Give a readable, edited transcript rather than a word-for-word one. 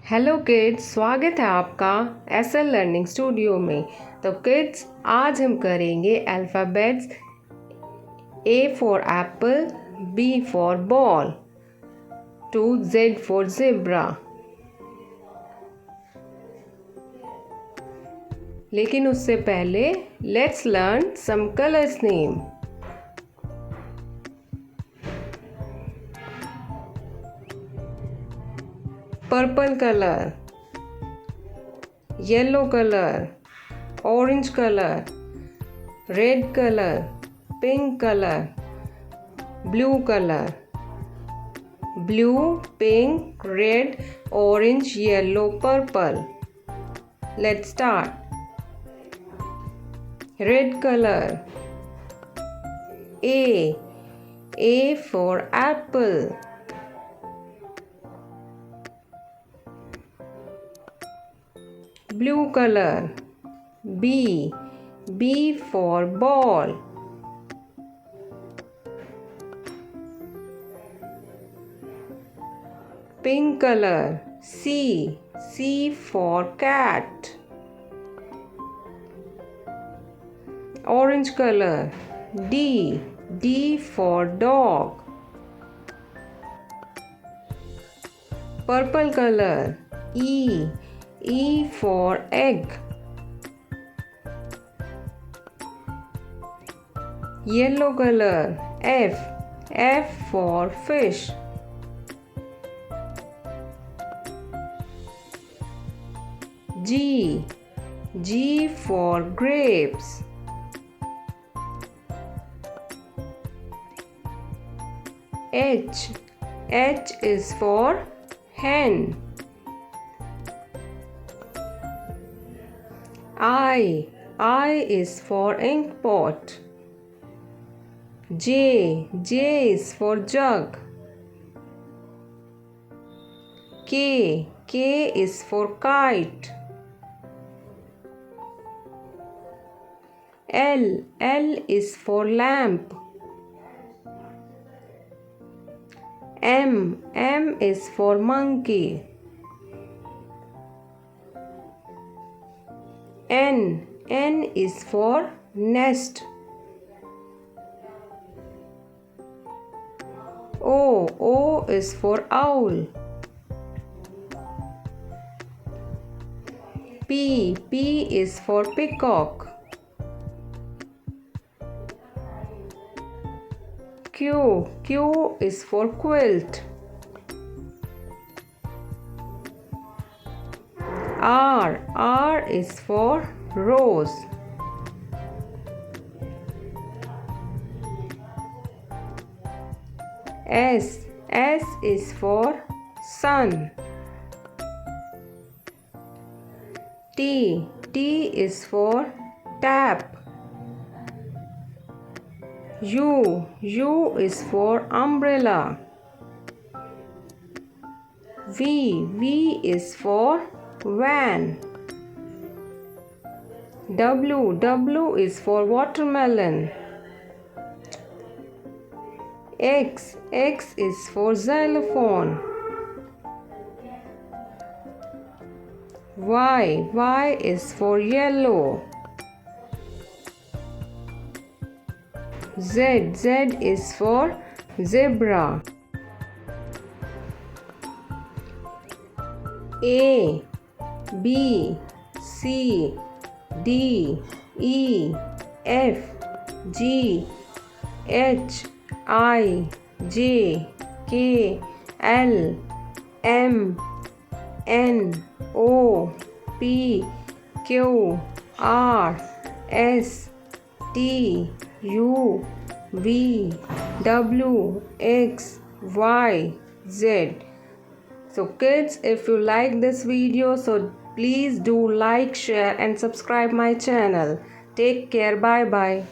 Hello kids, स्वागत है आपका एसएल लर्निंग स्टूडियो में। तो किड्स, स्वागत है आपका एसएल लर्निंग स्टूडियो में। तो किड्स, आज हम करेंगे alphabets A for apple, B for ball to Z for zebra. लेकिन उससे पहले let's learn some colours name. Purple colour, yellow colour, orange colour, red colour, pink colour, blue colour. Blue, pink, red, orange, yellow, purple. Let's start. Red color. A for apple. Blue color. B for ball. Pink color. C for cat. Orange color. D for dog. Purple color. E for egg. Yellow color. F for fish. G for grapes. H is for hen. I is for ink pot. J is for jug. K is for kite. L is for lamp. M is for monkey. N is for nest. O is for owl. P is for peacock. Q is for quilt. R is for rose. S is for sun. T is for tap. U is for umbrella. V is for van. W is for watermelon. X is for xylophone. Y is for yellow. Z is for zebra. A, B, C, D, E, F, G, H, I, J, K, L, M, N, O, P, Q, R, S, T, U, V, W, X, Y, Z. So kids, if you like this video, so please do like, share and subscribe my channel. Take care. Bye bye.